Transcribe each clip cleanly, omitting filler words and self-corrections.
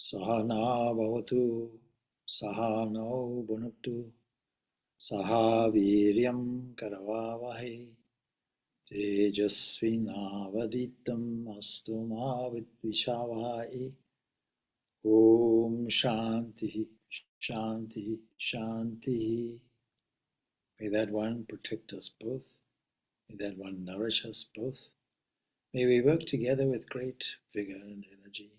Sahana bhavatu, sahano bhunaktu, saha viryam karavavahe, tejasvinavaditam astu ma vidvishavahai. Om Shanti, Shanti, Shanti. May that one protect us both. May that one nourish us both. May we work together with great vigor and energy.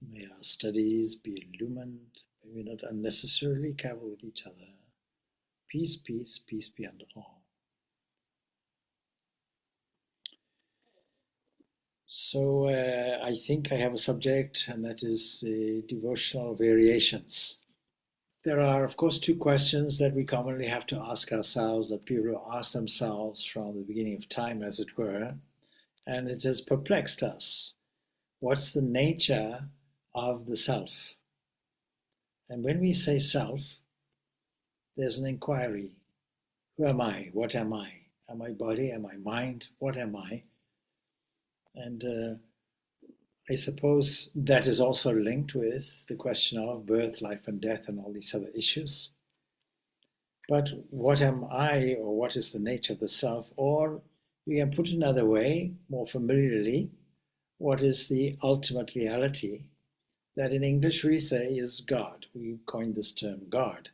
May our studies be illumined. May we not unnecessarily cover with each other. Peace, peace, peace be unto all. So I think I have a subject, and that is devotional variations. There are, of course, two questions that we commonly have to ask ourselves, that people ask themselves from the beginning of time, as it were, and it has perplexed us. What's the nature of the self? And when we say self, there's an inquiry. Who am I? What am I? Am I body? Am I mind? What am I? And I suppose that is also linked with the question of birth, life, and death, and all these other issues. But what am I, or what is the nature of the self? Or we can put it another way, more familiarly, what is the ultimate reality that in English we say is God? We coined this term God.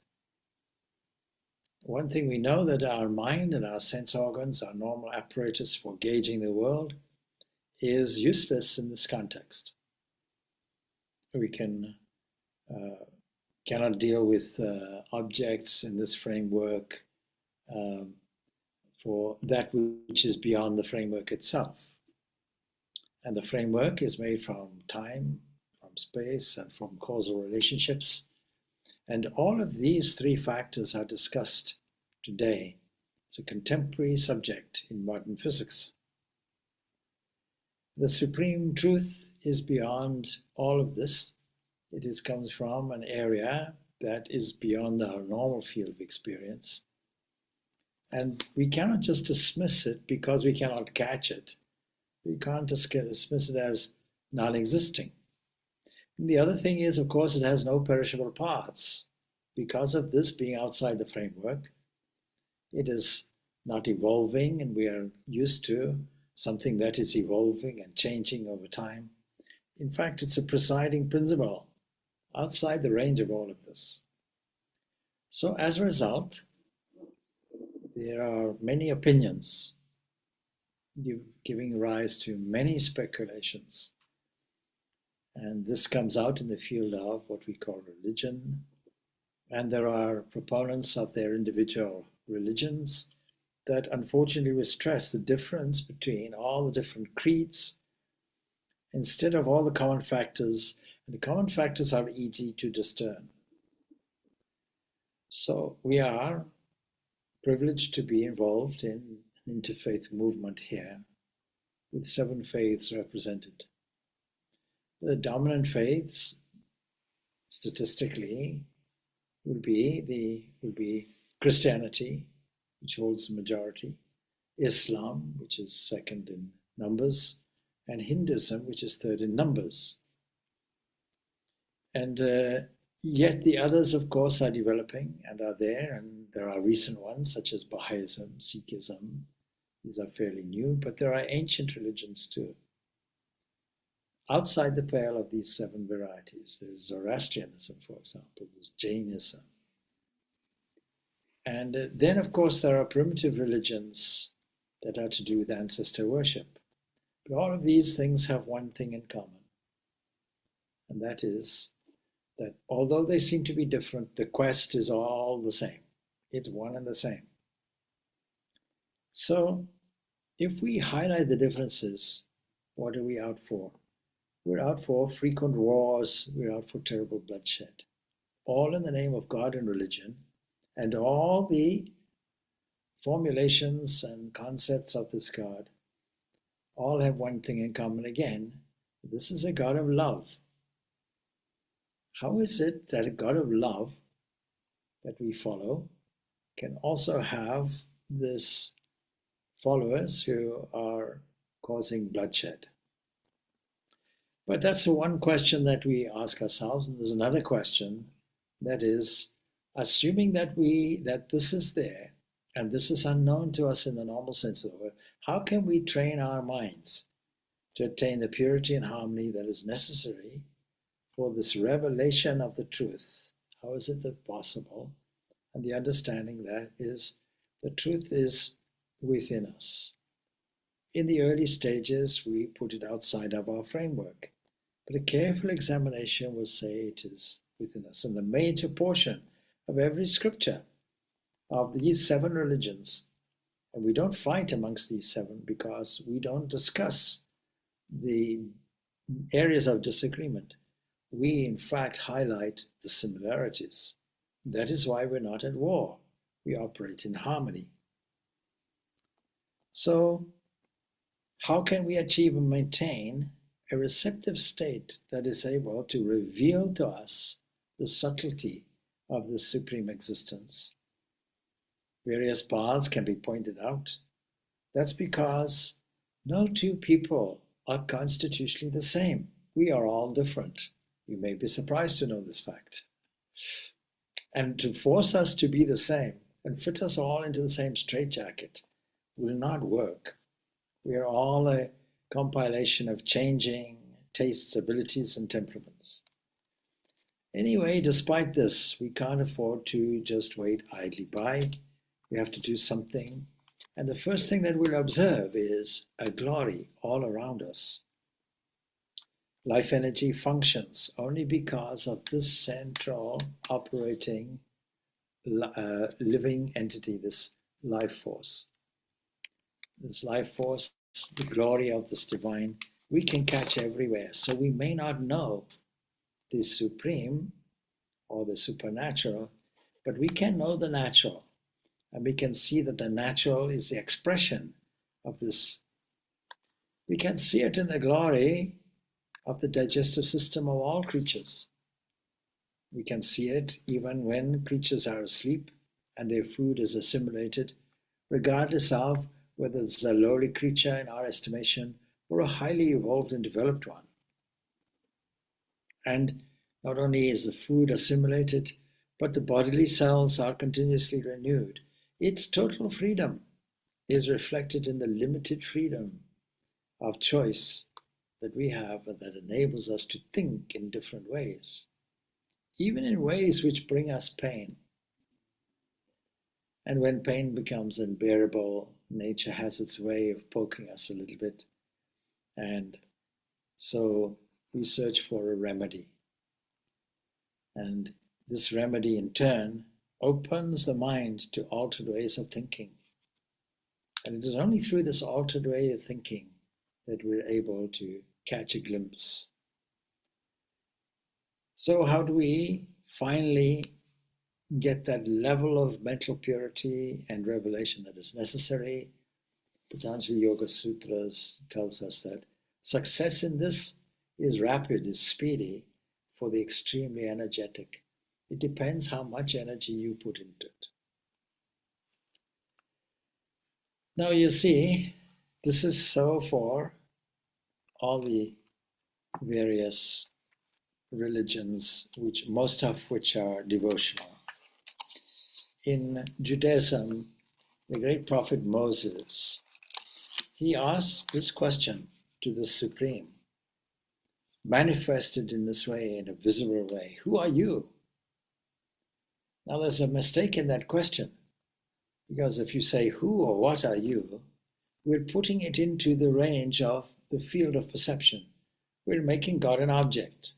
One thing we know, that our mind and our sense organs, our normal apparatus for gauging the world, is useless in this context. We cannot deal with objects in this framework for that which is beyond the framework itself. And the framework is made from time, from space, and from causal relationships. And all of these three factors are discussed today. It's a contemporary subject in modern physics. The supreme truth is beyond all of this. It comes from an area that is beyond our normal field of experience. And we cannot just dismiss it because we cannot catch it. We can't just dismiss it as non-existing. The other thing is, of course, it has no perishable parts. Because of this being outside the framework, it is not evolving, and we are used to something that is evolving and changing over time. In fact, it's a presiding principle outside the range of all of this. So as a result, there are many opinions giving rise to many speculations. And this comes out in the field of what we call religion. And there are proponents of their individual religions that unfortunately will stress the difference between all the different creeds instead of all the common factors. And the common factors are easy to discern. So we are privileged to be involved in an interfaith movement here with 7 faiths represented. The dominant faiths, statistically, would be Christianity, which holds the majority, Islam, which is second in numbers, and Hinduism, which is third in numbers. And yet the others, of course, are developing and are there, and there are recent ones such as Bahaism, Sikhism. These are fairly new, but there are ancient religions too. Outside the pale of these 7 varieties, there's Zoroastrianism, for example, there's Jainism. And then, of course, there are primitive religions that are to do with ancestor worship. But all of these things have one thing in common, and that is that although they seem to be different, the quest is all the same. It's one and the same. So if we highlight the differences, what are we out for? We're out for frequent wars, we're out for terrible bloodshed, all in the name of God and religion, and all the formulations and concepts of this God all have one thing in common again. This is a God of love. How is it that a God of love that we follow can also have this followers who are causing bloodshed? But that's the one question that we ask ourselves. And there's another question that is, assuming that this is there and this is unknown to us in the normal sense of the word, how can we train our minds to attain the purity and harmony that is necessary for this revelation of the truth? How is it that possible? And the understanding that is the truth is within us. In the early stages, we put it outside of our framework, but a careful examination will say it is within us. And the major portion of every scripture of these 7 religions, and we don't fight amongst these 7 because we don't discuss the areas of disagreement. We, in fact, highlight the similarities. That is why we're not at war. We operate in harmony. So, how can we achieve and maintain a receptive state that is able to reveal to us the subtlety of the supreme existence? Various paths can be pointed out. That's because no 2 people are constitutionally the same. We are all different. You may be surprised to know this fact. And to force us to be the same and fit us all into the same straitjacket will not work. We are all a compilation of changing tastes, abilities, and temperaments. Anyway, despite this, we can't afford to just wait idly by. We have to do something. And the first thing that we'll observe is a glory all around us. Life energy functions only because of this central operating living entity, this life force. This life force, the glory of this divine, we can catch everywhere. So we may not know the supreme or the supernatural, but we can know the natural. And we can see that the natural is the expression of this. We can see it in the glory of the digestive system of all creatures. We can see it even when creatures are asleep and their food is assimilated, regardless of whether it's a lowly creature in our estimation or a highly evolved and developed one. And not only is the food assimilated, but the bodily cells are continuously renewed. Its total freedom is reflected in the limited freedom of choice that we have and that enables us to think in different ways, even in ways which bring us pain. And when pain becomes unbearable, nature has its way of poking us a little bit. And so we search for a remedy. And this remedy, in turn, opens the mind to altered ways of thinking. And it is only through this altered way of thinking that we're able to catch a glimpse. So how do we finally get that level of mental purity and revelation that is necessary? Patanjali Yoga Sutras tells us that success in this is rapid, is speedy for the extremely energetic. It depends how much energy you put into it. Now you see, this is so for all the various religions, most of which are devotional. In Judaism, the great prophet Moses, he asked this question to the Supreme, manifested in this way, in a visible way: who are you? Now there's a mistake in that question, because if you say who or what are you, we're putting it into the range of the field of perception. We're making God an object.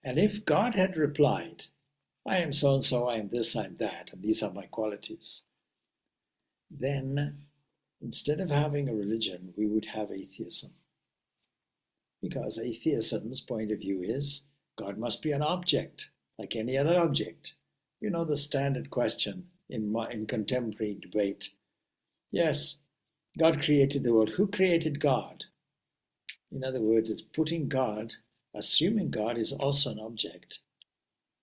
And if God had replied, I am so-and-so, I am this, I am that, and these are my qualities, then instead of having a religion, we would have atheism. Because atheism's point of view is God must be an object, like any other object. You know the standard question in contemporary debate. Yes, God created the world. Who created God? In other words, it's putting God, assuming God is also an object,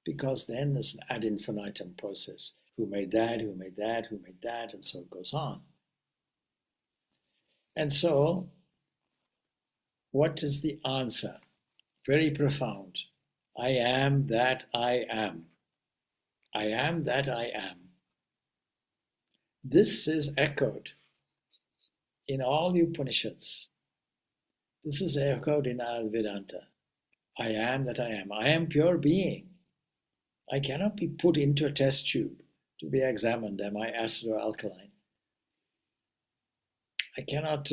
because then there's an ad infinitum process. Who made that, who made that, who made that, and so it goes on. And so, what is the answer? very profound. I am that I am. I am that I am. This is echoed in all the Upanishads. This is echoed in our Vedanta. I am that I am. I am pure being. I cannot be put into a test tube to be examined. Am I acid or alkaline? I cannot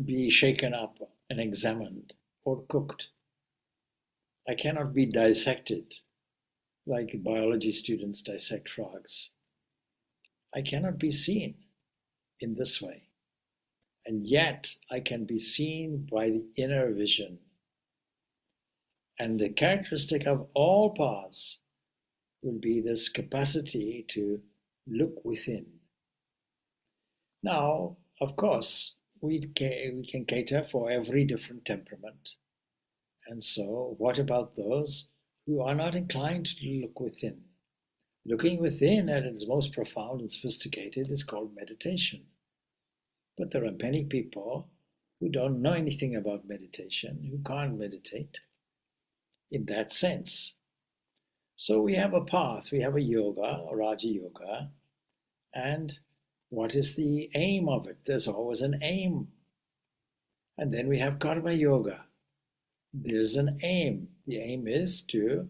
be shaken up and examined or cooked. I cannot be dissected like biology students dissect frogs. I cannot be seen in this way. And yet I can be seen by the inner vision. And the characteristic of all paths will be this capacity to look within. Now, of course, we can cater for every different temperament. And so, what about those who are not inclined to look within? Looking within at its most profound and sophisticated is called meditation. But there are many people who don't know anything about meditation, who can't meditate in that sense. So we have a path, we have a yoga, or Raja Yoga, and what is the aim of it? There's always an aim. And then we have Karma Yoga. There's an aim. The aim is to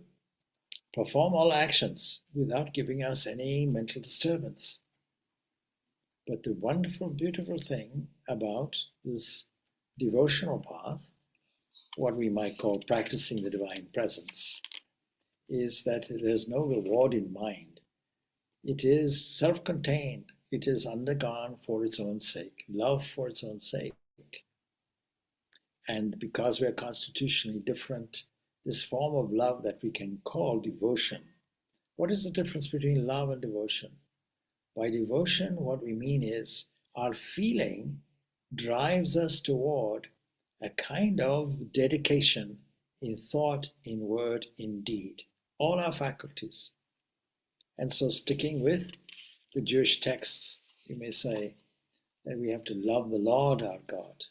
perform all actions without giving us any mental disturbance. But the wonderful, beautiful thing about this devotional path, what we might call practicing the divine presence, is that there's no reward in mind. It is self-contained. It is undergone for its own sake, love for its own sake. And because we are constitutionally different, this form of love that we can call devotion. What is the difference between love and devotion? By devotion, what we mean is our feeling drives us toward a kind of dedication in thought, in word, in deed, all our faculties. And so sticking with the Jewish texts, you may say that we have to love the Lord our God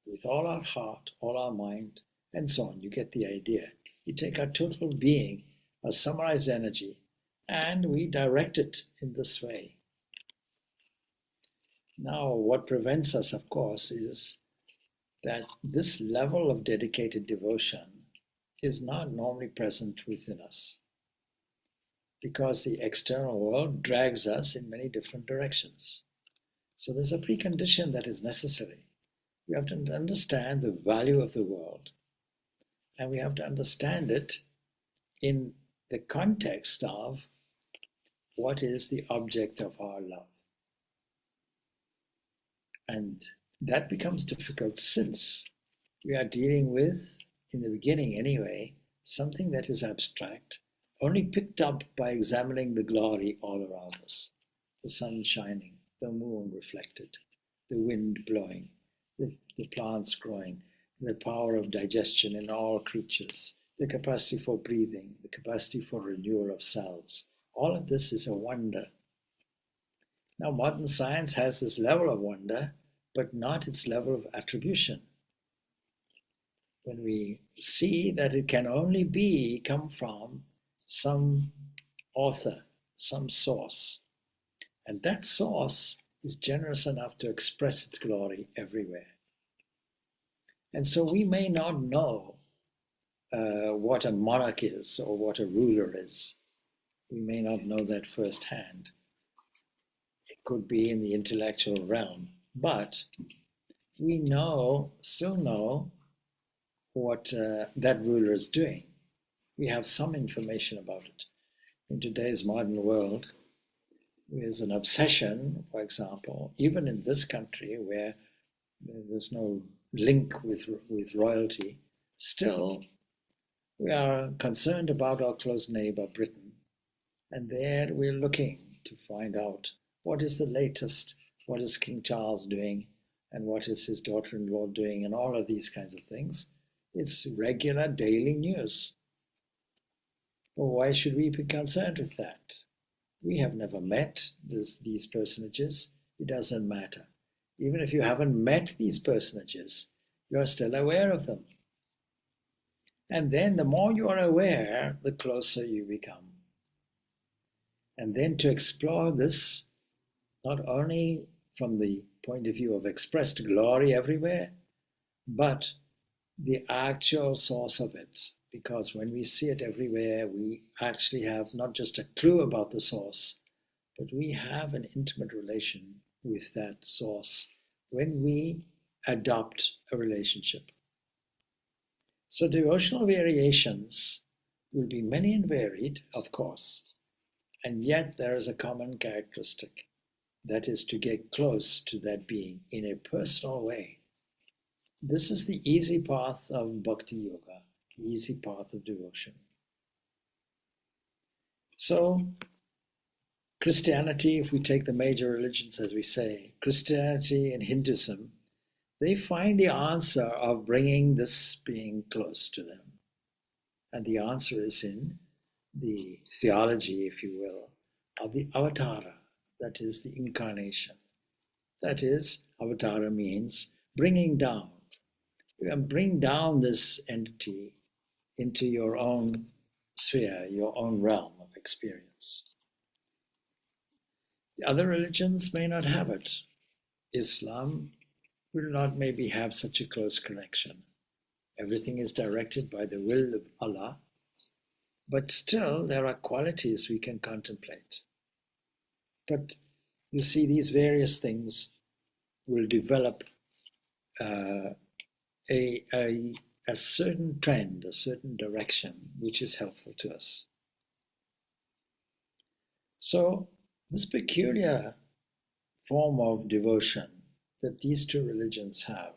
with all our heart, all our mind, and so on. You get the idea. We take our total being, our summarized energy, and we direct it in this way. Now, what prevents us, of course, is that this level of dedicated devotion is not normally present within us, because the external world drags us in many different directions. So there's a precondition that is necessary. We have to understand the value of the world, and we have to understand it in the context of what is the object of our love. And that becomes difficult since we are dealing with, in the beginning anyway, something that is abstract, only picked up by examining the glory all around us. The sun shining, the moon reflected, the wind blowing, the plants growing, the power of digestion in all creatures, the capacity for breathing, the capacity for renewal of cells. All of this is a wonder. Now, modern science has this level of wonder, but not its level of attribution. When we see that it can only come from some author, some source, and that source is generous enough to express its glory everywhere. And so we may not know what a monarch is or what a ruler is. We may not know that firsthand. It could be in the intellectual realm, but we still know what that ruler is doing. We have some information about it. In today's modern world, there's an obsession, for example, even in this country where there's no link with royalty, still we are concerned about our close neighbor, Britain. And there we're looking to find out what is the latest, what is King Charles doing, and what is his daughter-in-law doing, and all of these kinds of things. It's regular daily news. Well, why should we be concerned with that? We have never met these personages. It doesn't matter. Even if you haven't met these personages, you are still aware of them. And then the more you are aware, the closer you become. And then to explore this, not only from the point of view of expressed glory everywhere, but the actual source of it. Because when we see it everywhere, we actually have not just a clue about the source, but we have an intimate relation with that source when we adopt a relationship. So devotional variations will be many and varied, of course, and yet there is a common characteristic. That is to get close to that being in a personal way. This is the easy path of bhakti yoga, the easy path of devotion. So, Christianity, if we take the major religions as we say, Christianity and Hinduism, they find the answer of bringing this being close to them. And the answer is in the theology, if you will, of the avatara, that is the incarnation. That is, avatara means bringing down. You can bring down this entity into your own sphere, your own realm of experience. The other religions may not have it. Islam will not maybe have such a close connection. Everything is directed by the will of Allah, but still there are qualities we can contemplate. But you see, these various things will develop a certain trend, a certain direction, which is helpful to us. So this peculiar form of devotion that these two religions have.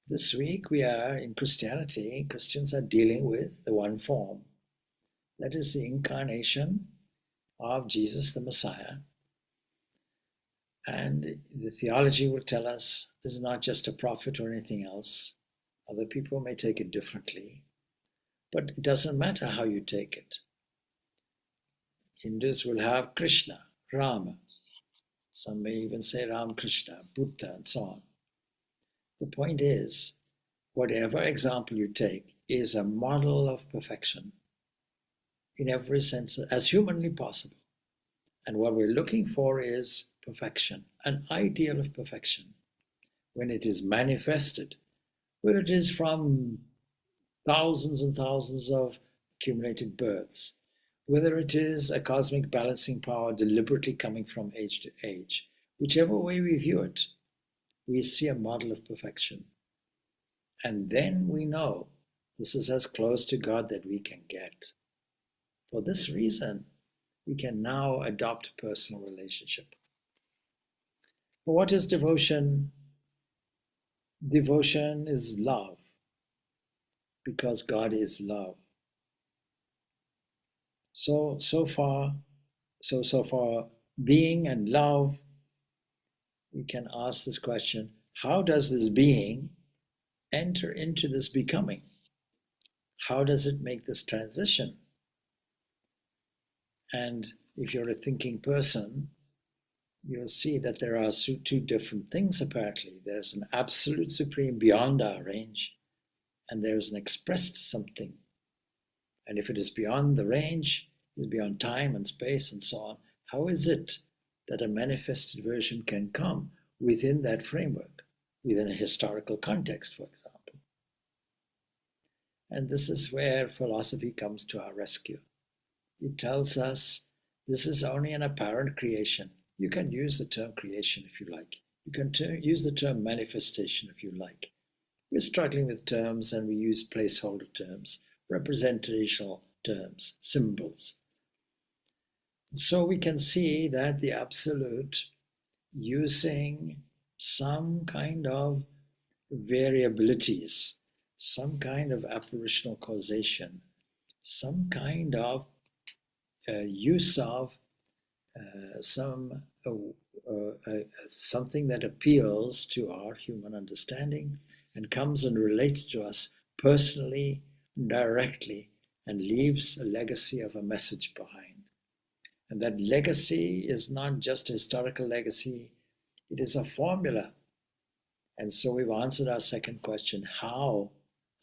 This week we are in Christianity, Christians are dealing with the one form. That is the incarnation of Jesus the Messiah. And the theology will tell us this is not just a prophet or anything else. Other people may take it differently, but it doesn't matter how you take it. Hindus will have Krishna, Rama. Some may even say Ram Krishna, Buddha, and so on. The point is, whatever example you take is a model of perfection in every sense, as humanly possible. And what we're looking for is perfection, an ideal of perfection. When it is manifested, whether it is from thousands and thousands of accumulated births, whether it is a cosmic balancing power deliberately coming from age to age, whichever way we view it, we see a model of perfection. And then we know this is as close to God that we can get. For this reason, we can now adopt a personal relationship. But what is devotion? Devotion is love, because God is love. So far, being and love, we can ask this question, how does this being enter into this becoming? How does it make this transition? And if you're a thinking person, you'll see that there are two different things apparently. There's an absolute supreme beyond our range, and there's an expressed something. And if it is beyond the range, it's beyond time and space and so on, how is it that a manifested version can come within that framework, within a historical context, for example? And this is where philosophy comes to our rescue. It tells us this is only an apparent creation. You can use the term creation if you like. You can use the term manifestation if you like. We're struggling with terms and we use placeholder terms, representational terms, symbols. So we can see that the absolute, using some kind of variabilities, some kind of apparitional causation, some kind of use of something that appeals to our human understanding and comes and relates to us personally, directly, and leaves a legacy of a message behind. And that legacy is not just a historical legacy, it is a formula. And so we've answered our second question, how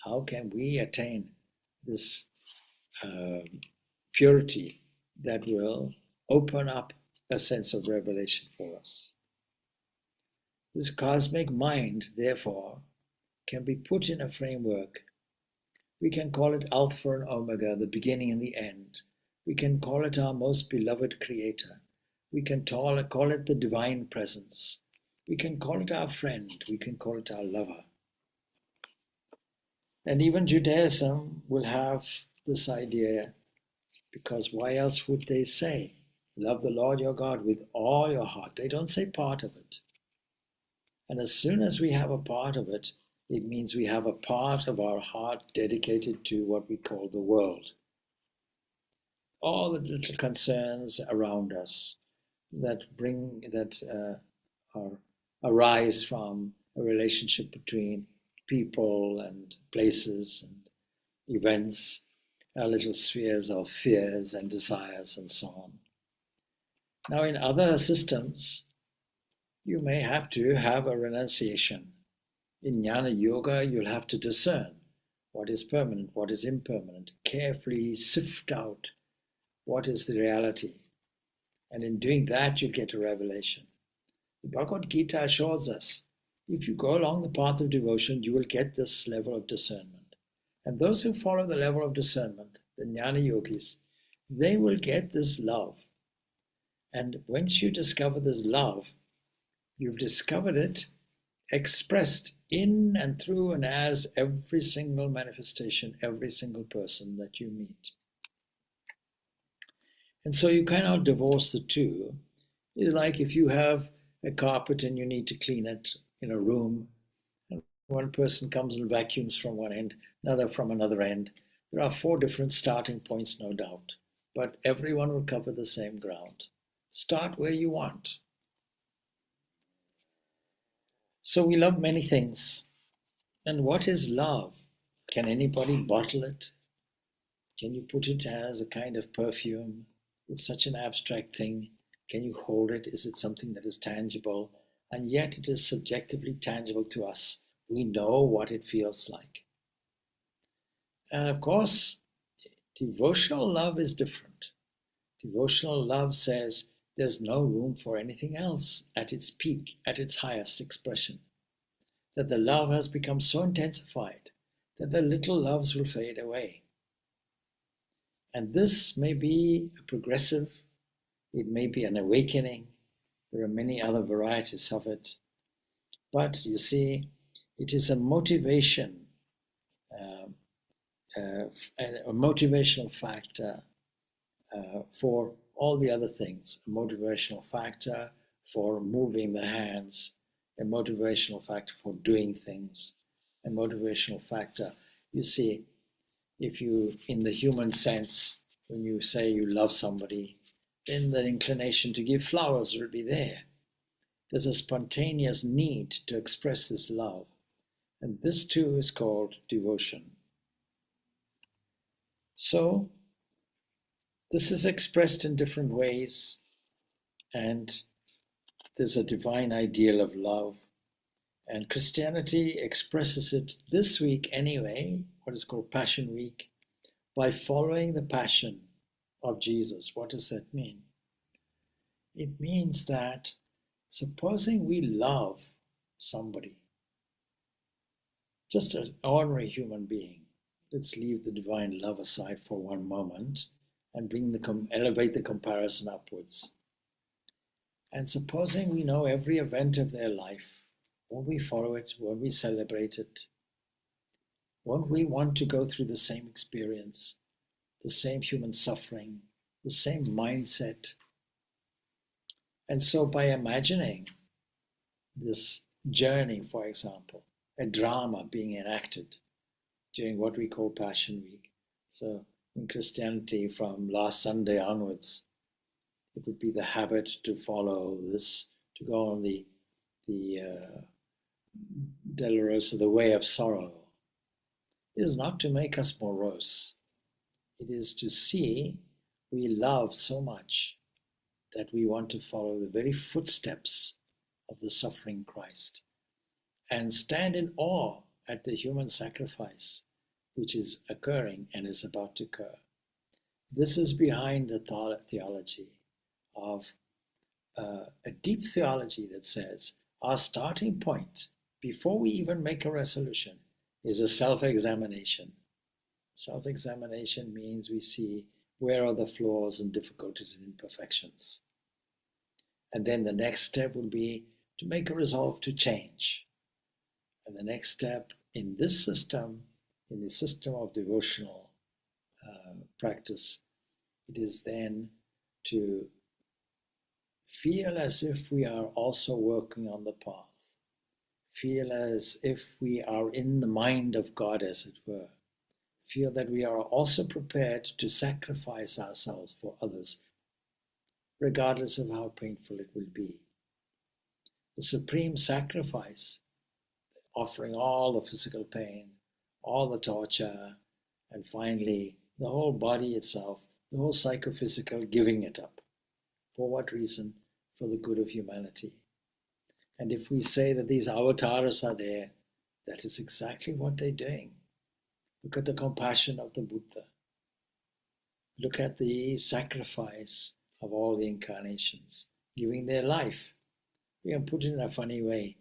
how can we attain this purity that will open up a sense of revelation for us. This cosmic mind, therefore, can be put in a framework. We can call it Alpha and Omega, the beginning and the end. We can call it our most beloved Creator. We can call it the divine presence. We can call it our friend. We can call it our lover. And even Judaism will have this idea, because why else would they say, love the Lord your God with all your heart? They don't say part of it. And as soon as we have a part of it, it means we have a part of our heart dedicated to what we call the world. All the little concerns around us that arise from a relationship between people and places and events, our little spheres of fears and desires and so on. Now, in other systems, you may have to have a renunciation. In Jnana Yoga, you'll have to discern what is permanent, what is impermanent, carefully sift out what is the reality. And in doing that, you get a revelation. The Bhagavad Gita assures us, if you go along the path of devotion, you will get this level of discernment. And those who follow the level of discernment, the Jnana Yogis, they will get this love. And once you discover this love, you've discovered it expressed in and through and as every single manifestation, every single person that you meet. And so you cannot divorce the two. It's like if you have a carpet and you need to clean it in a room, and one person comes and vacuums from one end, another from another end. There are 4 different starting points, no doubt, but everyone will cover the same ground. Start where you want. So we love many things. And what is love? Can anybody bottle it? Can you put it as a kind of perfume? It's such an abstract thing. Can you hold it? Is it something that is tangible? And yet it is subjectively tangible to us. We know what it feels like. And of course, devotional love is different. Devotional love says there's no room for anything else at its peak, at its highest expression. That the love has become so intensified that the little loves will fade away. And this may be a progressive, it may be an awakening. There are many other varieties of it. But you see, it is a motivation, a motivational factor for all the other things, a motivational factor for moving the hands, a motivational factor for doing things, a motivational factor. You see, if you, in the human sense, when you say you love somebody, then the inclination to give flowers will be there. There's a spontaneous need to express this love. And this too is called devotion. So, this is expressed in different ways, and there's a divine ideal of love. And Christianity expresses it this week anyway, what is called Passion Week, by following the passion of Jesus. What does that mean? It means that supposing we love somebody, just an ordinary human being, let's leave the divine love aside for one moment and elevate the comparison upwards. And supposing we know every event of their life, won't we follow it? Won't we celebrate it? Won't we want to go through the same experience, the same human suffering, the same mindset? And so by imagining this journey, for example, a drama being enacted during what we call Passion Week. So in Christianity, from last Sunday onwards, it would be the habit to follow this, to go on the Dolorosa, the way of sorrow. It is not to make us morose. It is to see we love so much that we want to follow the very footsteps of the suffering Christ and stand in awe at the human sacrifice which is occurring and is about to occur. This is behind the theology of a deep theology that says our starting point, before we even make a resolution, is a self-examination. Self-examination means we see where are the flaws and difficulties and imperfections. And then the next step will be to make a resolve to change. And the next step in this system, in the system of devotional practice, it is then to feel as if we are also working on the path. Feel as if we are in the mind of God, as it were. Feel that we are also prepared to sacrifice ourselves for others, regardless of how painful it will be. The supreme sacrifice, offering all the physical pain, all the torture, and finally the whole body itself, the whole psychophysical, giving it up. For what reason? For the good of humanity. And if we say that these avatars are there, that is exactly what they're doing. Look at the compassion of the Buddha. Look at the sacrifice of all the incarnations, giving their life. We can put it in a funny way.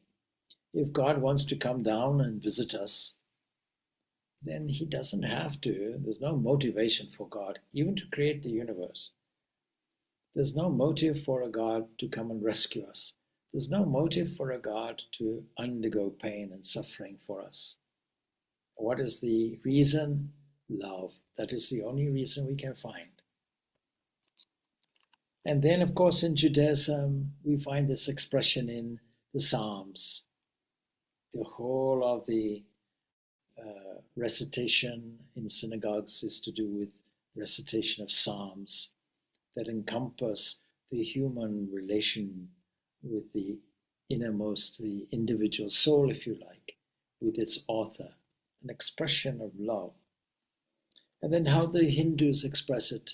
If God wants to come down and visit us, then he doesn't have to. There's no motivation for God, even to create the universe. There's no motive for a God to come and rescue us. There's no motive for a God to undergo pain and suffering for us. What is the reason? Love. That is the only reason we can find. And then, of course, in Judaism, we find this expression in the Psalms. The whole of the recitation in synagogues is to do with recitation of Psalms that encompass the human relation with the innermost, the individual soul, if you like, with its author, an expression of love. And then how the Hindus express it.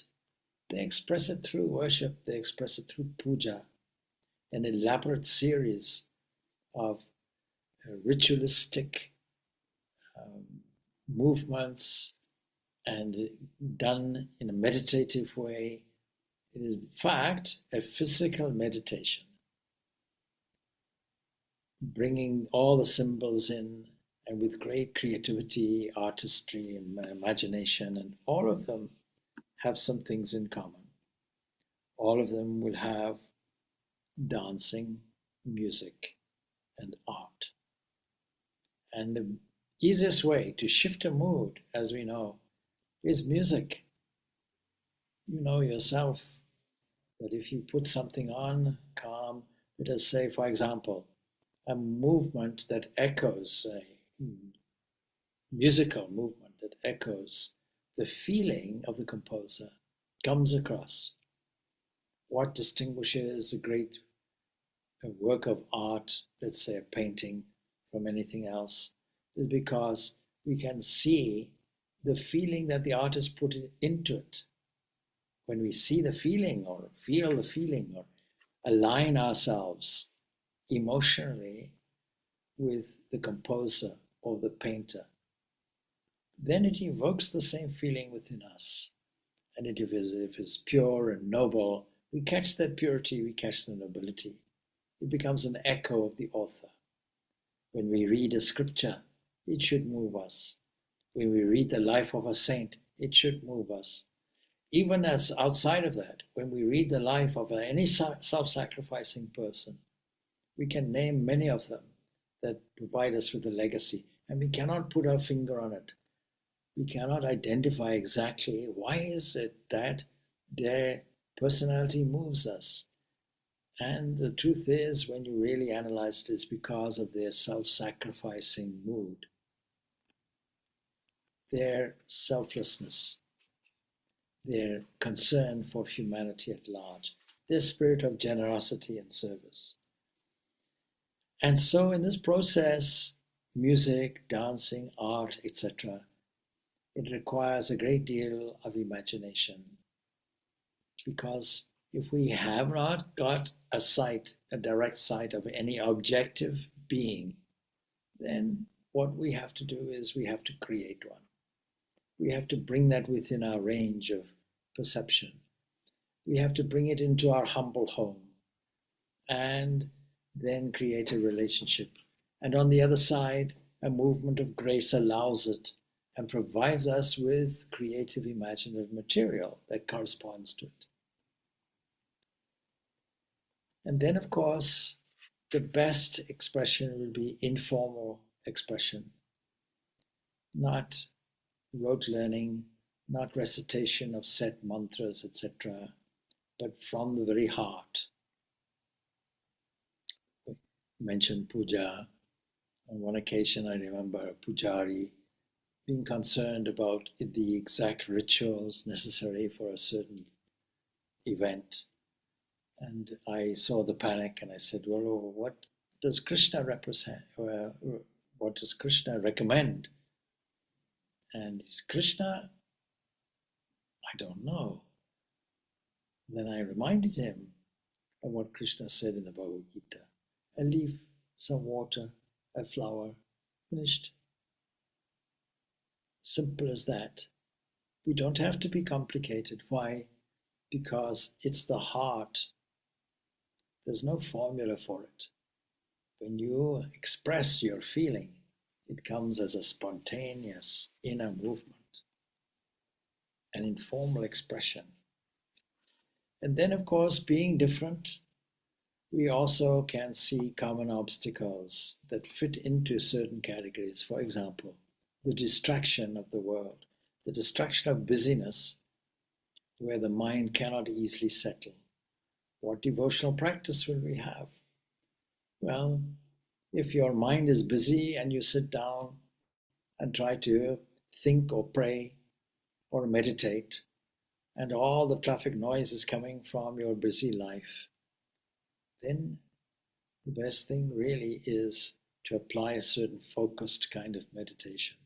They express it through worship, they express it through puja, an elaborate series of ritualistic movements and done in a meditative way. It is, in fact, a physical meditation, bringing all the symbols in and with great creativity, artistry, and imagination, and all of them have some things in common. All of them will have dancing, music, and art. And the easiest way to shift a mood, as we know, is music. You know yourself that if you put something on, calm, let us say, for example, a movement that echoes, a musical movement that echoes the feeling of the composer, comes across. What distinguishes a great work of art, let's say a painting, from anything else, is because we can see the feeling that the artist put into it. When we see the feeling or feel the feeling or align ourselves emotionally with the composer or the painter, then it evokes the same feeling within us. And if it's pure and noble, we catch that purity, we catch the nobility. It becomes an echo of the author. When we read a scripture, it should move us. When we read the life of a saint, it should move us. Even as outside of that, when we read the life of any self-sacrificing person, we can name many of them that provide us with a legacy, and we cannot put our finger on it. We cannot identify exactly why is it that their personality moves us. And the truth is, when you really analyze it, it's because of their self-sacrificing mood, their selflessness, their concern for humanity at large, their spirit of generosity and service. And so in this process, music, dancing, art, etc., it requires a great deal of imagination. Because if we have not got a sight, a direct sight of any objective being, then what we have to do is we have to create one. we have to bring that within our range of perception. We have to bring it into our humble home and then create a relationship. And on the other side, a movement of grace allows it and provides us with creative, imaginative material that corresponds to it. And then, of course, the best expression will be informal expression, not rote learning, not recitation of set mantras, etc., but from the very heart. We mentioned puja. On one occasion, I remember a pujari being concerned about the exact rituals necessary for a certain event. And I saw the panic and I said, well, what does Krishna represent? What does Krishna recommend? And is Krishna? I don't know. Then I reminded him of what Krishna said in the Bhagavad Gita. A leaf, some water, a flower, finished. Simple as that. We don't have to be complicated. Why? Because it's the heart. There's no formula for it. When you express your feeling, it comes as a spontaneous inner movement, an informal expression. And then, of course, being different, we also can see common obstacles that fit into certain categories. For example, the distraction of the world, the distraction of busyness, where the mind cannot easily settle. What devotional practice will we have? Well, if your mind is busy and you sit down and try to think or pray or meditate, and all the traffic noise is coming from your busy life, then the best thing really is to apply a certain focused kind of meditation.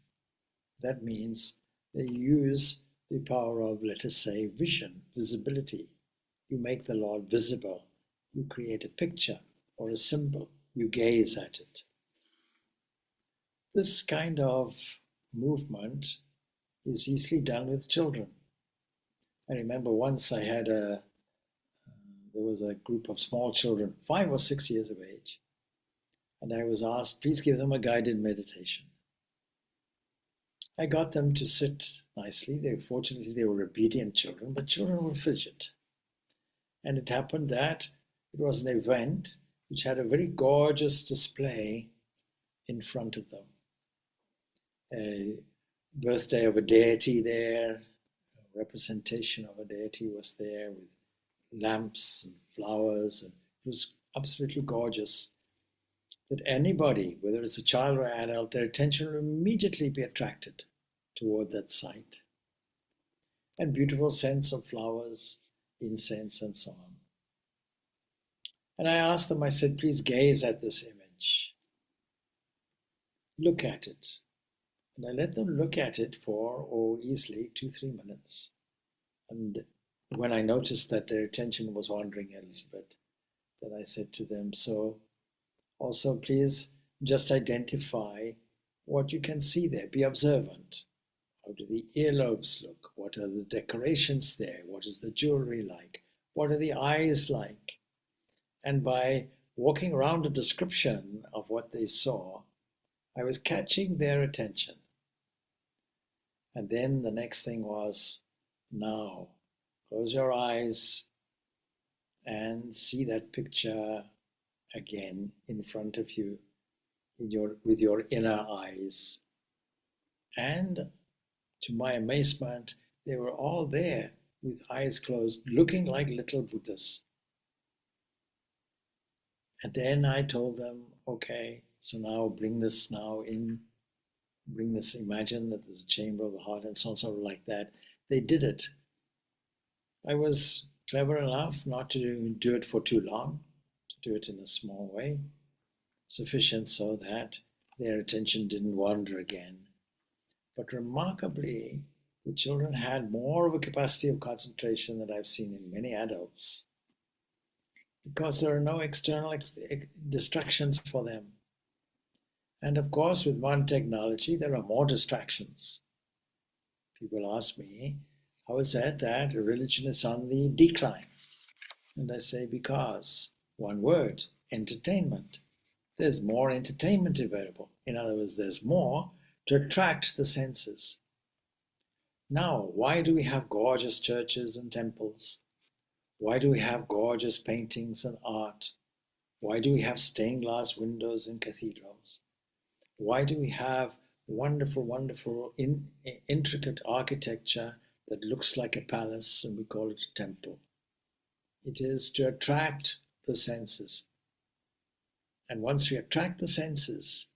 That means that you use the power of, let us say, vision, visibility. You make the Lord visible. You create a picture or a symbol. You gaze at it. This kind of movement is easily done with children. I remember once there was a group of small children, 5 or 6 years of age, and I was asked, please give them a guided meditation. I got them to sit nicely. Fortunately, they were obedient children, but children will fidget. And it happened that it was an event which had a very gorgeous display in front of them. A birthday of a deity there, a representation of a deity was there with lamps and flowers, and it was absolutely gorgeous. That anybody, whether it's a child or adult, their attention will immediately be attracted toward that sight. And beautiful scents of flowers, incense, and so on. And I asked them, I said, please gaze at this image. Look at it. And I let them look at it for, easily 2-3 minutes. And when I noticed that their attention was wandering a little bit, then I said to them, so also please just identify what you can see there. Be observant. How do the earlobes look? What are the decorations there? What is the jewelry like? What are the eyes like? And by walking around a description of what they saw, I was catching their attention. And then the next thing was, now, close your eyes and see that picture again in front of you with your inner eyes. And to my amazement, they were all there with eyes closed, looking like little Buddhas. And then I told them, okay, so now bring this in, imagine that there's a chamber of the heart and so on, sort of like that. They did it. I was clever enough not to do it for too long, to do it in a small way, sufficient so that their attention didn't wander again. But remarkably, the children had more of a capacity of concentration than I've seen in many adults, because there are no external distractions for them. And of course, with modern technology, there are more distractions. People ask me, how is that a religion is on the decline? And I say, because, one word, entertainment. There's more entertainment available. In other words, there's more to attract the senses. Now, why do we have gorgeous churches and temples? Why do we have gorgeous paintings and art? Why do we have stained glass windows in cathedrals? Why do we have wonderful, wonderful, intricate architecture that looks like a palace and we call it a temple? It is to attract the senses. And once we attract the senses,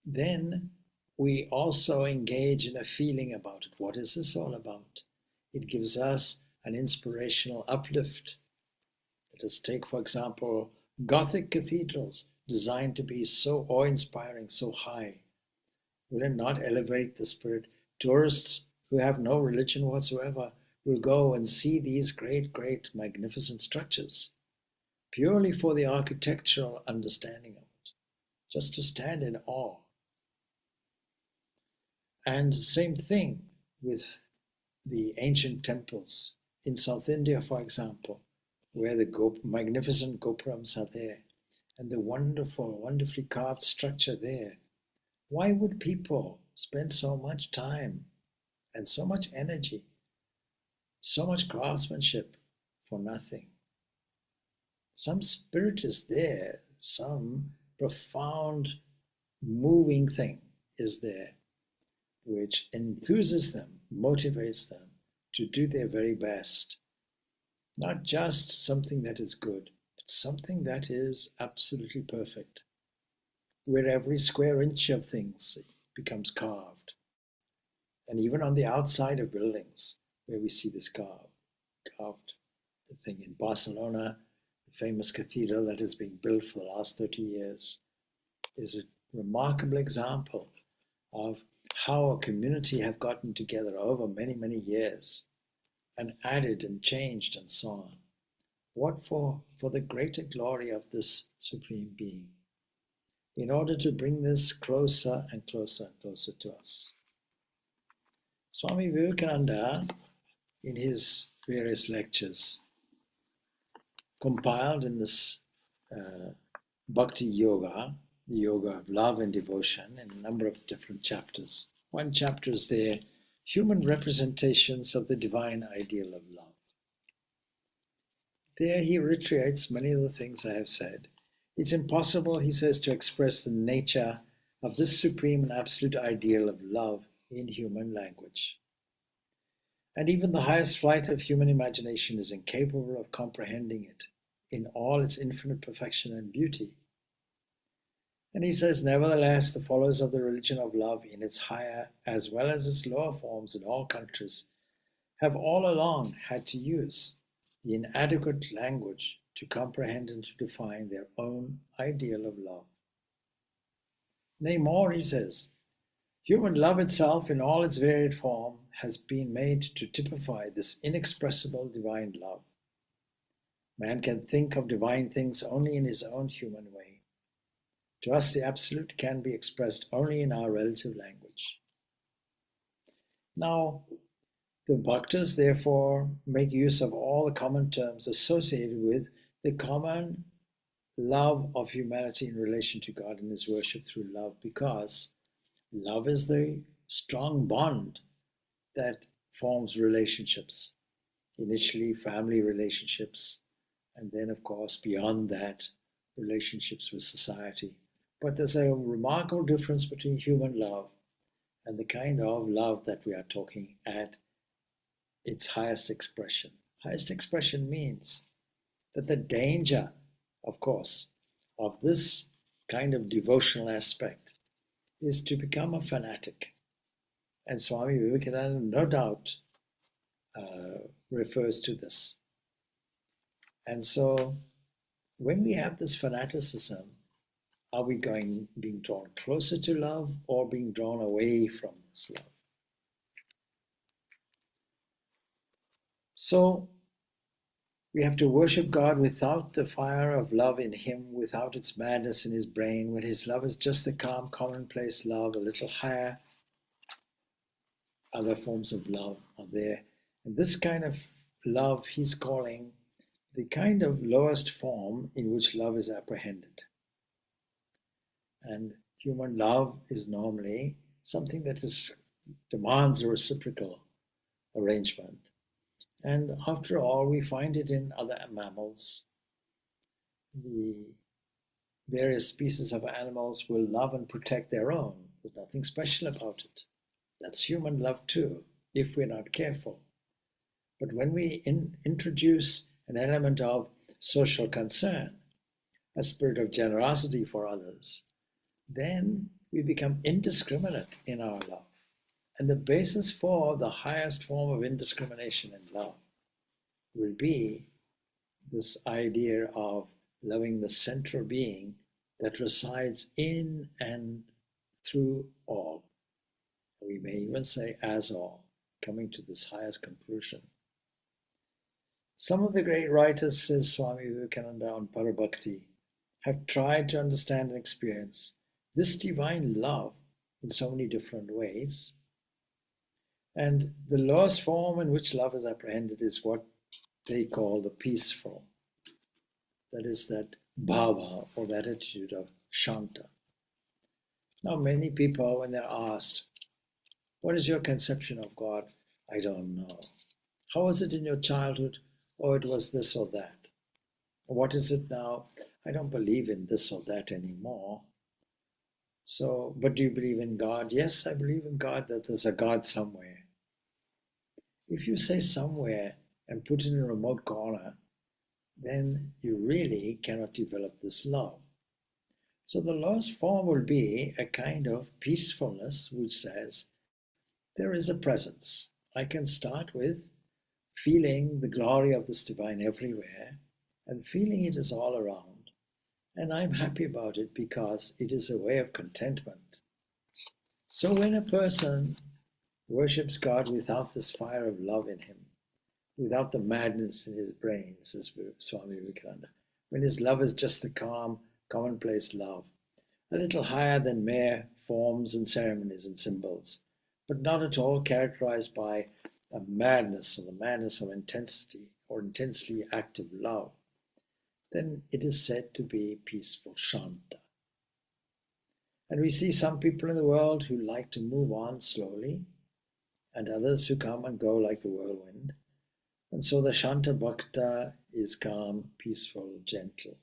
then we also engage in a feeling about it. What is this all about? It gives us an inspirational uplift. Let us take, for example, Gothic cathedrals designed to be so awe-inspiring, so high. Will it not elevate the spirit? Tourists who have no religion whatsoever will go and see these great, great, magnificent structures purely for the architectural understanding of it, just to stand in awe. And same thing with the ancient temples in South India, for example, where the magnificent gopurams are there, and the wonderful, wonderfully carved structure there. Why would people spend so much time and so much energy, so much craftsmanship for nothing? Some spirit is there, some profound, moving thing is there, which enthuses them, motivates them to do their very best. Not just something that is good, but something that is absolutely perfect, where every square inch of things becomes carved. And even on the outside of buildings, where we see this carved. The thing in Barcelona, the famous cathedral that has been built for the last 30 years, is a remarkable example of how a community have gotten together over many, many years and added and changed and so on. What for? For the greater glory of this Supreme Being, in order to bring this closer and closer and closer to us. Swami Vivekananda, in his various lectures, compiled in this Bhakti Yoga, the yoga of love and devotion, in a number of different chapters. One chapter is there, Human Representations of the Divine Ideal of Love. There he reiterates many of the things I have said. It's impossible, he says, to express the nature of this supreme and absolute ideal of love in human language. And even the highest flight of human imagination is incapable of comprehending it in all its infinite perfection and beauty. And he says, nevertheless, the followers of the religion of love in its higher as well as its lower forms in all countries have all along had to use the inadequate language to comprehend and to define their own ideal of love. Nay, more, he says, human love itself in all its varied form has been made to typify this inexpressible divine love. Man can think of divine things only in his own human way. To us, the absolute can be expressed only in our relative language. Now, the Bhaktas, therefore, make use of all the common terms associated with the common love of humanity in relation to God and His worship through love, because love is the strong bond that forms relationships. Initially, family relationships, and then, of course, beyond that, relationships with society. But there's a remarkable difference between human love and the kind of love that we are talking at its highest expression. Highest expression means that the danger, of course, of this kind of devotional aspect is to become a fanatic. And Swami Vivekananda, no doubt, refers to this. And so, when we have this fanaticism, are we being drawn closer to love or being drawn away from this love? So, we have to worship God without the fire of love in Him, without its madness in His brain, when His love is just the calm, commonplace love, a little higher, other forms of love are there. And this kind of love he's calling the kind of lowest form in which love is apprehended. And human love is normally something that demands a reciprocal arrangement. And after all, we find it in other mammals. The various species of animals will love and protect their own. There's nothing special about it. That's human love too, if we're not careful. But when we introduce an element of social concern, a spirit of generosity for others, then we become indiscriminate in our love. And the basis for the highest form of indiscrimination in love will be this idea of loving the central being that resides in and through all. We may even say as all, coming to this highest conclusion. Some of the great writers, says Swami Vivekananda on Parabhakti, have tried to understand and experience this divine love in so many different ways. And the lowest form in which love is apprehended is what they call the peaceful. That is that bhava, or that attitude of shanta. Now, many people, when they're asked, what is your conception of God? I don't know. How was it in your childhood? Oh, it was this or that. What is it now? I don't believe in this or that anymore. So, but do you believe in God? Yes, I believe in God, that there's a God somewhere. If you say somewhere and put it in a remote corner, then you really cannot develop this love. So the lowest form will be a kind of peacefulness which says, there is a presence. I can start with feeling the glory of this divine everywhere and feeling it is all around. And I'm happy about it because it is a way of contentment. So when a person worships God without this fire of love in him, without the madness in his brain, says Swami Vivekananda, when his love is just the calm, commonplace love, a little higher than mere forms and ceremonies and symbols, but not at all characterized by a madness or the madness of intensity or intensely active love, then it is said to be peaceful shanta. And we see some people in the world who like to move on slowly, and others who come and go like the whirlwind. And so the shanta bhakta is calm, peaceful, gentle.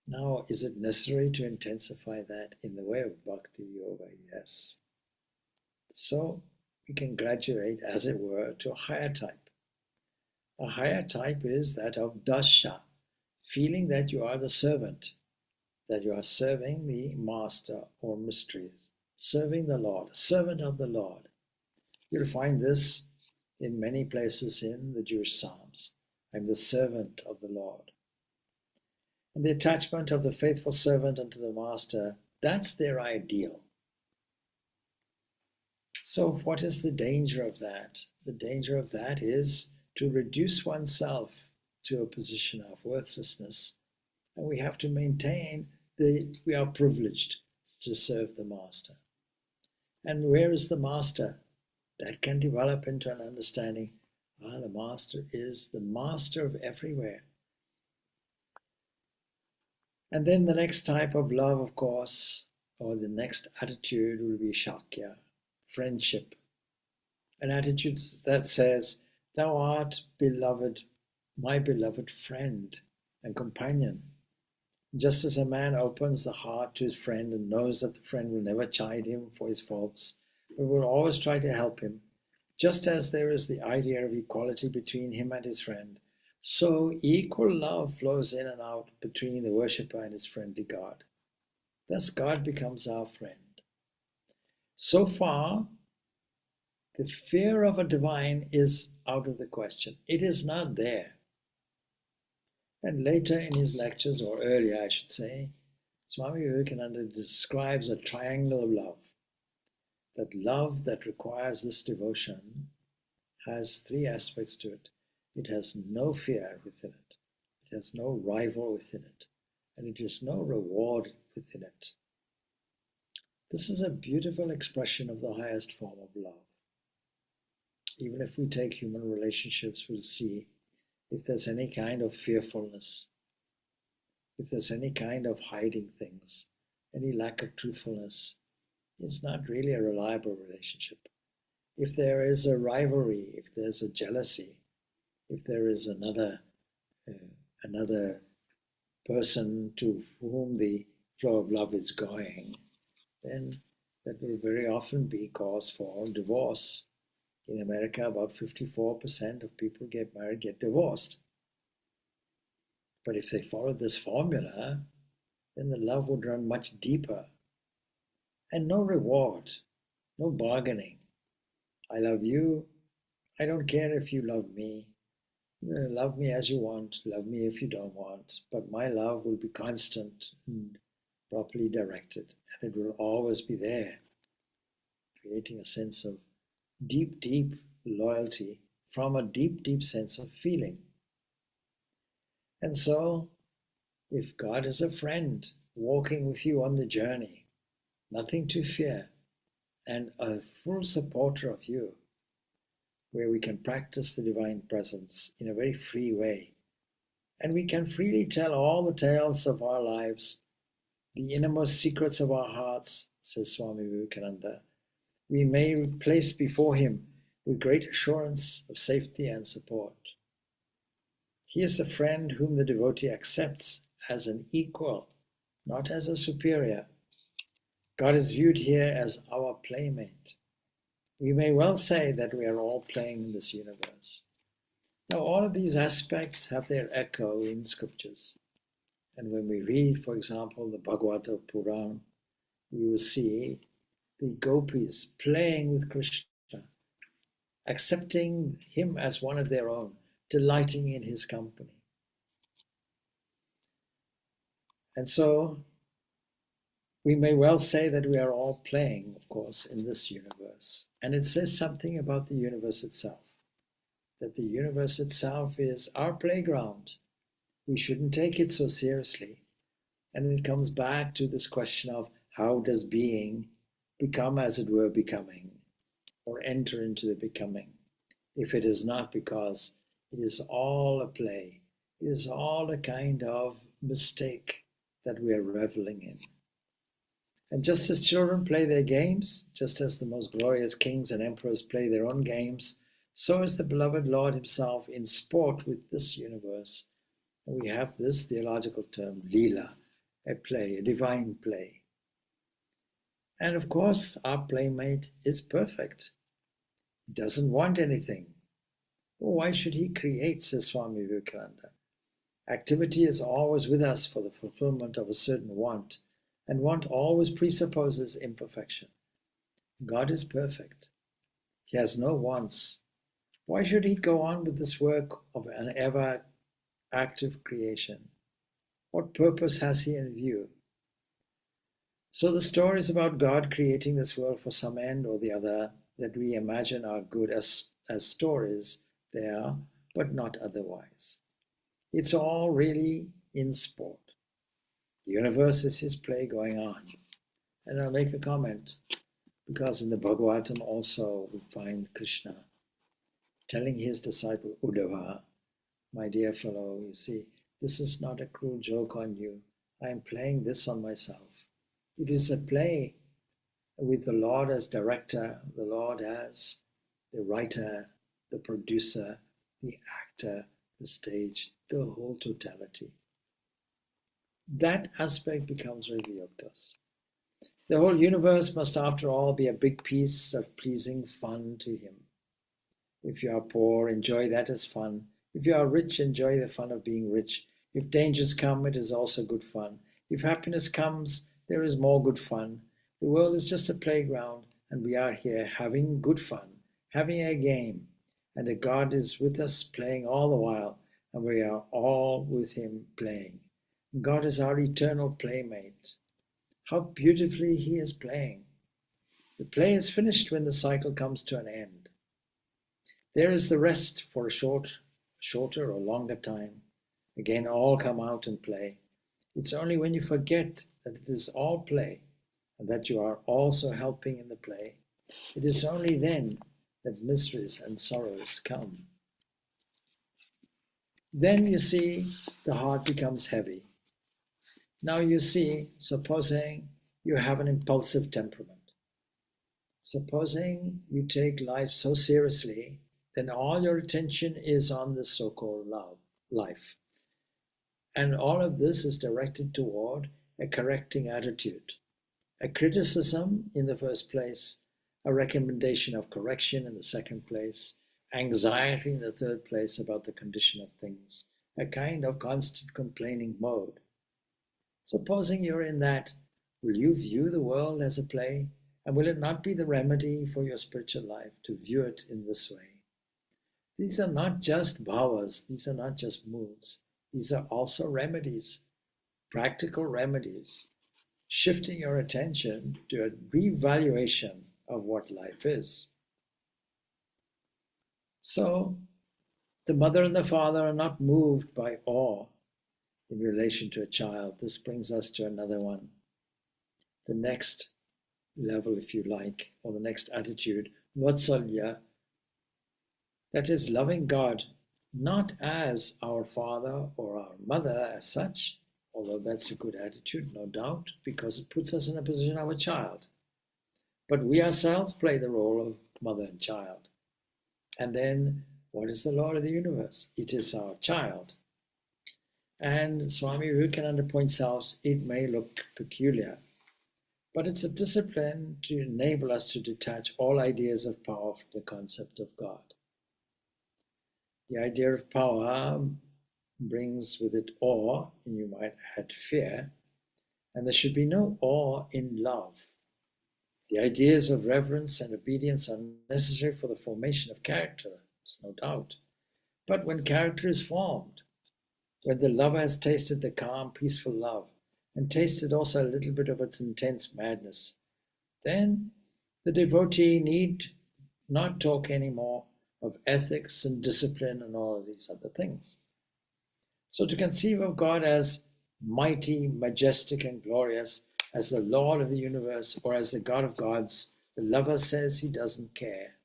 Now, is it necessary to intensify that in the way of bhakti yoga? Yes. So we can graduate, as it were, to a higher type. A higher type is that of dasha, feeling that you are the servant, that you are serving the master or mysteries, serving the Lord, a servant of the Lord. You'll find this in many places in the Jewish Psalms. I'm the servant of the Lord. And the attachment of the faithful servant unto the master, that's their ideal. So what is the danger of that? The danger of that is to reduce oneself to a position of worthlessness. And we have to maintain we are privileged to serve the master. And where is the master? That can develop into an understanding, the master is the master of everywhere. And then the next type of love, of course, or the next attitude will be shakya, friendship. An attitude that says, thou art beloved, my beloved friend and companion. Just as a man opens the heart to his friend and knows that the friend will never chide him for his faults, but will always try to help him, just as there is the idea of equality between him and his friend, so equal love flows in and out between the worshipper and his friendly God. Thus God becomes our friend. So far, the fear of a divine is out of the question. It is not there. And later in his lectures, or earlier I should say, Swami Vivekananda describes a triangle of love. That love that requires this devotion has three aspects to it. It has no fear within it. It has no rival within it. And it has no reward within it. This is a beautiful expression of the highest form of love. Even if we take human relationships, we'll see if there's any kind of fearfulness, if there's any kind of hiding things, any lack of truthfulness, it's not really a reliable relationship. If there is a rivalry, if there's a jealousy, if there is another person to whom the flow of love is going, then that will very often be cause for divorce. In America, about 54% of people get married get divorced. But if they followed this formula, then the love would run much deeper. And no reward, no bargaining. I love you. I don't care if you love me. Love me as you want. Love me if you don't want. But my love will be constant and properly directed. And it will always be there, creating a sense of deep, deep loyalty from a deep, deep sense of feeling. And so, if God is a friend walking with you on the journey, nothing to fear, and a full supporter of you, where we can practice the divine presence in a very free way, and we can freely tell all the tales of our lives, the innermost secrets of our hearts, says Swami Vivekananda, we may place before him with great assurance of safety and support. He is the friend whom the devotee accepts as an equal, not as a superior. God is viewed here as our playmate. We may well say that we are all playing in this universe. Now, all of these aspects have their echo in scriptures. And when we read, for example, the Bhagavata Puran, we will see the gopis playing with Krishna, accepting him as one of their own, delighting in his company. And so, we may well say that we are all playing, of course, in this universe. And it says something about the universe itself, that the universe itself is our playground. We shouldn't take it so seriously. And it comes back to this question of how does being become, as it were, becoming, or enter into the becoming, if it is not because it is all a play, it is all a kind of mistake that we are reveling in. And just as children play their games, just as the most glorious kings and emperors play their own games, so is the beloved Lord himself in sport with this universe. And we have this theological term, lila, a play, a divine play. And of course, our playmate is perfect. He doesn't want anything. Well, why should he create, says Swami Vivekananda? Activity is always with us for the fulfillment of a certain want, and want always presupposes imperfection. God is perfect. He has no wants. Why should he go on with this work of an ever active creation? What purpose has he in view? So the stories about God creating this world for some end or the other that we imagine are good as stories, they are, but not otherwise. It's all really in sport. The universe is his play going on. And I'll make a comment, because in the Bhagavatam also we find Krishna telling his disciple Uddhava, my dear fellow, you see, this is not a cruel joke on you. I am playing this on myself. It is a play with the Lord as director, the Lord as the writer, the producer, the actor, the stage, the whole totality. That aspect becomes revealed to us. The whole universe must, after all, be a big piece of pleasing fun to him. If you are poor, enjoy that as fun. If you are rich, enjoy the fun of being rich. If dangers come, it is also good fun. If happiness comes, there is more good fun. The world is just a playground, and we are here having good fun, having a game, and a God is with us playing all the while, and we are all with him playing. God is our eternal playmate. How beautifully he is playing. The play is finished when the cycle comes to an end. There is the rest for a shorter or longer time. Again, all come out and play. It's only when you forget that it is all play, and that you are also helping in the play, it is only then that miseries and sorrows come. Then you see the heart becomes heavy. Now you see, supposing you have an impulsive temperament, supposing you take life so seriously, then all your attention is on this so-called life. And all of this is directed toward a correcting attitude, a criticism in the first place, a recommendation of correction in the second place, anxiety in the third place about the condition of things, a kind of constant complaining mode. Supposing you're in that, will you view the world as a play? And will it not be the remedy for your spiritual life to view it in this way? These are not just bhavas, these are not just moods. These are also remedies, practical remedies, shifting your attention to a revaluation of what life is. So, the mother and the father are not moved by awe in relation to a child. This brings us to another one. The next level, if you like, or the next attitude, Vatsalya, that is loving God not as our father or our mother as such, although that's a good attitude, no doubt, because it puts us in a position of a child. But we ourselves play the role of mother and child. And then, what is the Lord of the universe? It is our child. And Swami Vivekananda points out it may look peculiar, but it's a discipline to enable us to detach all ideas of power from the concept of God. The idea of power brings with it awe, and you might add fear, and there should be no awe in love. The ideas of reverence and obedience are necessary for the formation of character, there's no doubt. But when character is formed, when the lover has tasted the calm, peaceful love, and tasted also a little bit of its intense madness, then the devotee need not talk anymore of ethics and discipline and all of these other things. So to conceive of God as mighty, majestic, and glorious, as the Lord of the universe, or as the God of gods, the lover says he doesn't care.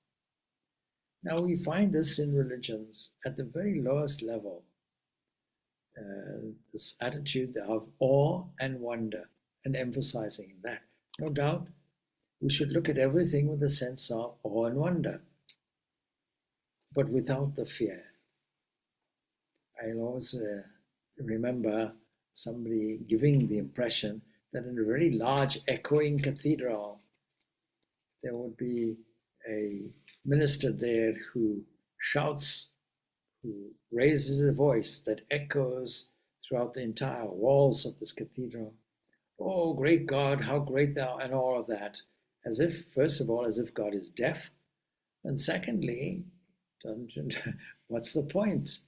Now we find this in religions at the very lowest level, this attitude of awe and wonder, and emphasizing that. No doubt, we should look at everything with a sense of awe and wonder, but without the fear. I'll always remember somebody giving the impression that in a very large echoing cathedral, there would be a minister there who shouts, who raises a voice that echoes throughout the entire walls of this cathedral. Oh, great God, how great thou, and all of that. As if, first of all, as if God is deaf. And secondly, what's the point?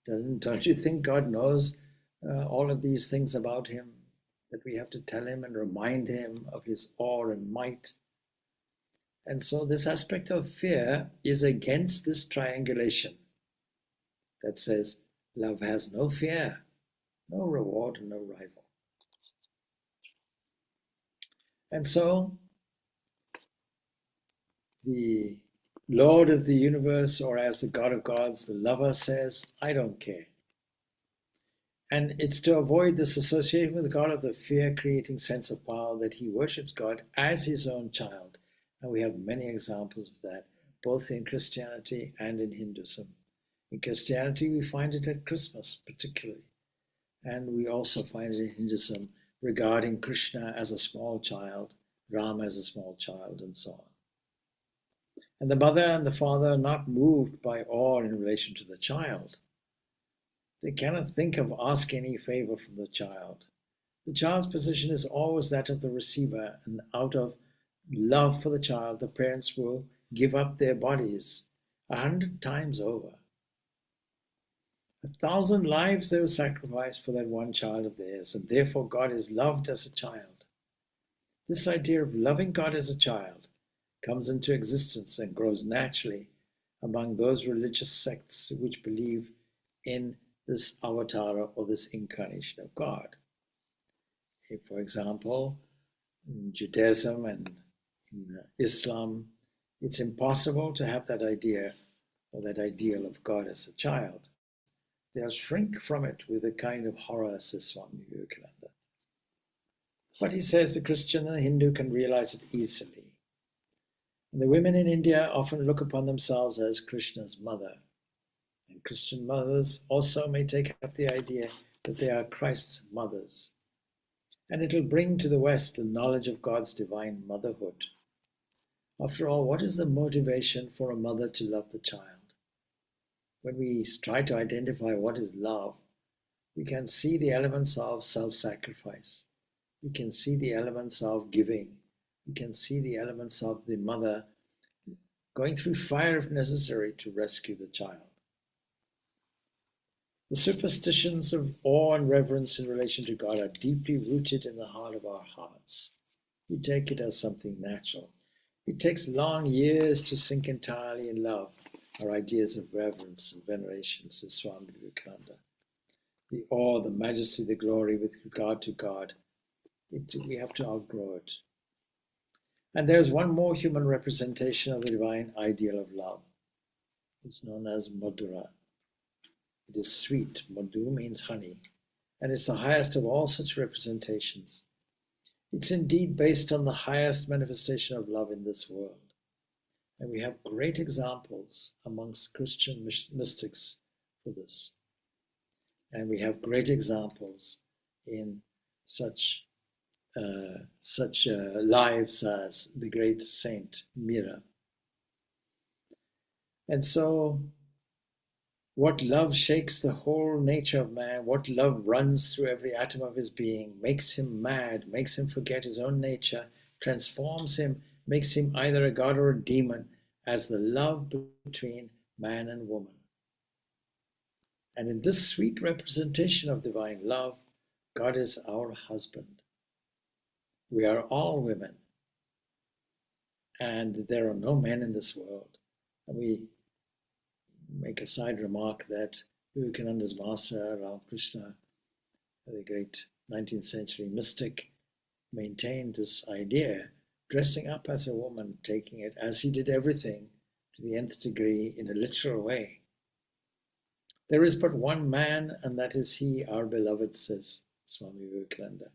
Don't you think God knows all of these things about him, that we have to tell him and remind him of his awe and might? And so this aspect of fear is against this triangulation that says love has no fear, no reward, and no rival. And so the Lord of the universe, or as the God of gods, the lover says, I don't care. And it's to avoid this association with God of the fear-creating sense of power that he worships God as his own child. And we have many examples of that, both in Christianity and in Hinduism. In Christianity, we find it at Christmas particularly. And we also find it in Hinduism regarding Krishna as a small child, Rama as a small child, and so on. And the mother and the father are not moved by awe in relation to the child. They cannot think of asking any favor from the child. The child's position is always that of the receiver, and out of love for the child, the parents will give up their bodies 100 times over. 1,000 lives they will sacrifice for that one child of theirs, and therefore God is loved as a child. This idea of loving God as a child comes into existence and grows naturally among those religious sects which believe in this avatar or this incarnation of God. If, for example, in Judaism and in Islam, it's impossible to have that idea or that ideal of God as a child. They'll shrink from it with a kind of horror, says Swami Vivekananda. But he says the Christian and the Hindu can realize it easily. And the women in India often look upon themselves as Krishna's mother. And Christian mothers also may take up the idea that they are Christ's mothers. And it'll bring to the West the knowledge of God's divine motherhood. After all, what is the motivation for a mother to love the child? When we try to identify what is love, we can see the elements of self-sacrifice. We can see the elements of giving. We can see the elements of the mother going through fire if necessary to rescue the child. The superstitions of awe and reverence in relation to God are deeply rooted in the heart of our hearts. We take it as something natural. It takes long years to sink entirely in love our ideas of reverence and veneration, says Swami Vivekananda. The awe, the majesty, the glory with regard to God, we have to outgrow it. And there's one more human representation of the divine ideal of love. It's known as Madhura. It is sweet. Madhu means honey, and it's the highest of all such representations. It's indeed based on the highest manifestation of love in this world. And we have great examples amongst Christian mystics for this. And we have great examples in such lives as the great saint Mira. And so, what love shakes the whole nature of man, what love runs through every atom of his being, makes him mad, makes him forget his own nature, transforms him, makes him either a god or a demon, as the love between man and woman. And in this sweet representation of divine love, God is our husband. We are all women, and there are no men in this world. And we make a side remark that Vivekananda's master, Ramakrishna, the great 19th century mystic, maintained this idea, dressing up as a woman, taking it as he did everything to the nth degree in a literal way. There is but one man, and that is he, our beloved, says Swami Vivekananda.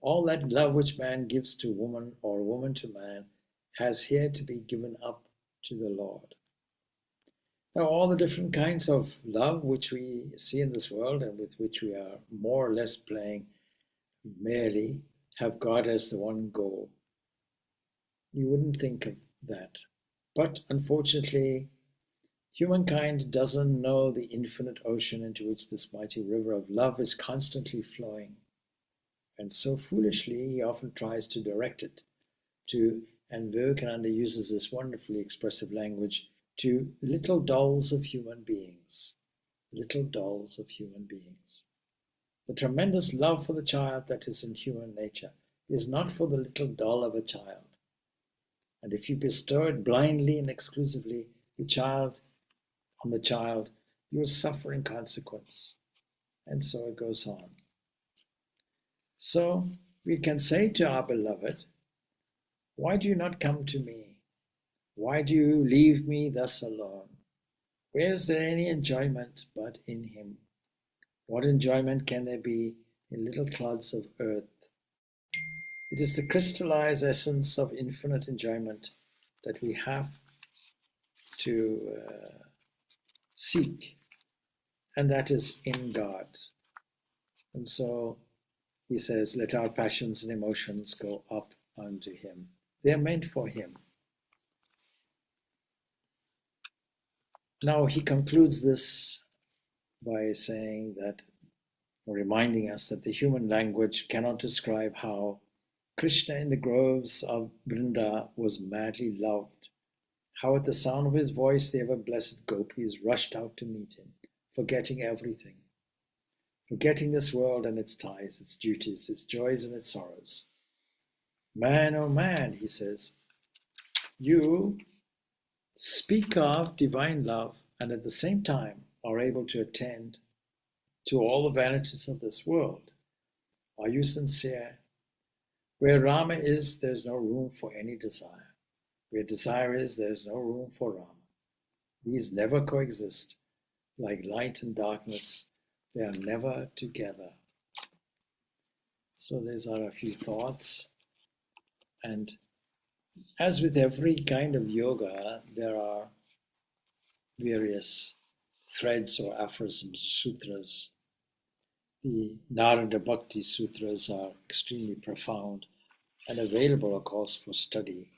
All that love which man gives to woman or woman to man has here to be given up to the Lord. Now, all the different kinds of love which we see in this world and with which we are more or less playing merely have God as the one goal. You wouldn't think of that. But unfortunately, humankind doesn't know the infinite ocean into which this mighty river of love is constantly flowing. And so foolishly, he often tries to direct it to, and Vivekananda uses this wonderfully expressive language, to little dolls of human beings. Little dolls of human beings. The tremendous love for the child that is in human nature is not for the little doll of a child. And if you bestow it blindly and exclusively on the child, you will suffer in consequence. And so it goes on. So we can say to our beloved, why do you not come to me? Why do you leave me thus alone? Where is there any enjoyment but in him? What enjoyment can there be in little clods of earth? It is the crystallized essence of infinite enjoyment that we have to seek, and that is in God. And so he says, let our passions and emotions go up unto him. They are meant for him. Now he concludes this by saying that, or reminding us that the human language cannot describe how Krishna in the groves of Vrinda was madly loved, how at the sound of his voice the ever-blessed gopis rushed out to meet him, forgetting everything, forgetting this world and its ties, its duties, its joys and its sorrows. Man, oh man, he says, you speak of divine love and at the same time are able to attend to all the vanities of this world. Are you sincere? Where Rama is, there's no room for any desire. Where desire is, there's no room for Rama. These never coexist. Like light and darkness, they are never together. So these are a few thoughts. And as with every kind of yoga, there are various threads or aphorisms, sutras. The Narada Bhakti Sutras are extremely profound and available, of course, for study.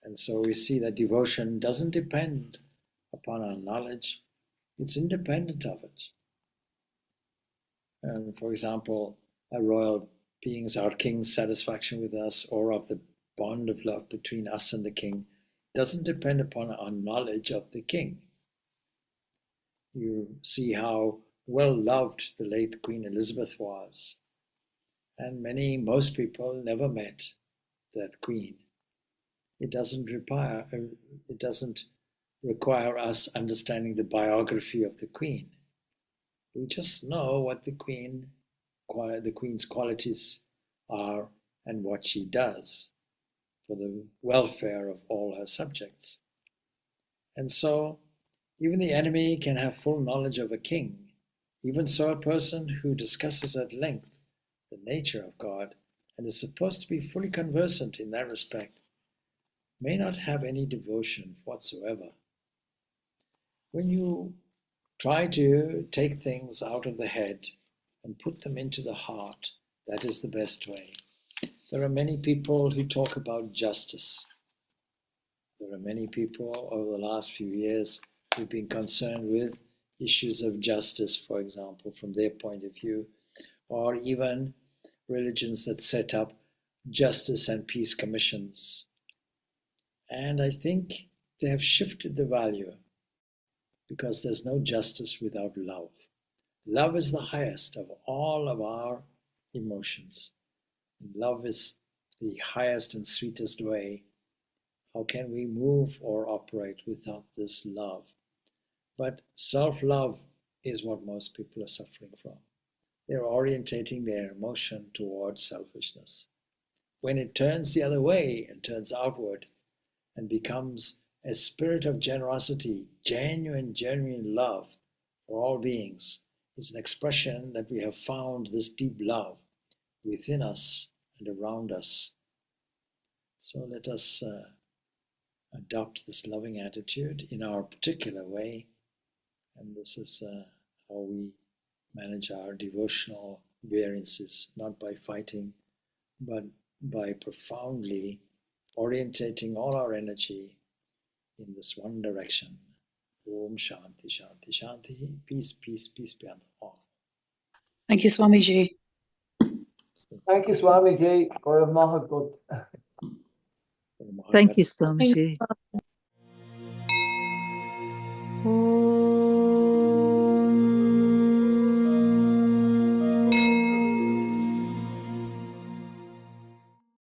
And so we see that devotion doesn't depend upon our knowledge, it's independent of it. And for example, a royal being's, our king's satisfaction with us, or of the bond of love between us and the king, doesn't depend upon our knowledge of the king. You see how well loved the late Queen Elizabeth was. And most people never met that queen. It doesn't require us understanding the biography of the queen. We just know what the queen's qualities are and what she does for the welfare of all her subjects. And so even the enemy can have full knowledge of a king. Even so, a person who discusses at length the nature of God and is supposed to be fully conversant in that respect may not have any devotion whatsoever. When you try to take things out of the head and put them into the heart, that is the best way. There are many people who talk about justice. There are many people over the last few years who've been concerned with issues of justice, for example, from their point of view, or even religions that set up justice and peace commissions. And I think they have shifted the value, because there's no justice without love. Love is the highest of all of our emotions. Love is the highest and sweetest way. How can we move or operate without this love? But self-love is what most people are suffering from. They're orientating their emotion towards selfishness. When it turns the other way and turns outward and becomes a spirit of generosity, genuine love for all beings, is an expression that we have found this deep love within us and around us. So let us adopt this loving attitude in our particular way, and this is how we manage our devotional variances, not by fighting, but by profoundly orientating all our energy in this one direction. Om Shanti, Shanti, Shanti. Peace, peace, peace be unto all. Thank you, Swamiji. Thank you, Swamiji. Gaurav Mahagut. Thank you, Swamiji.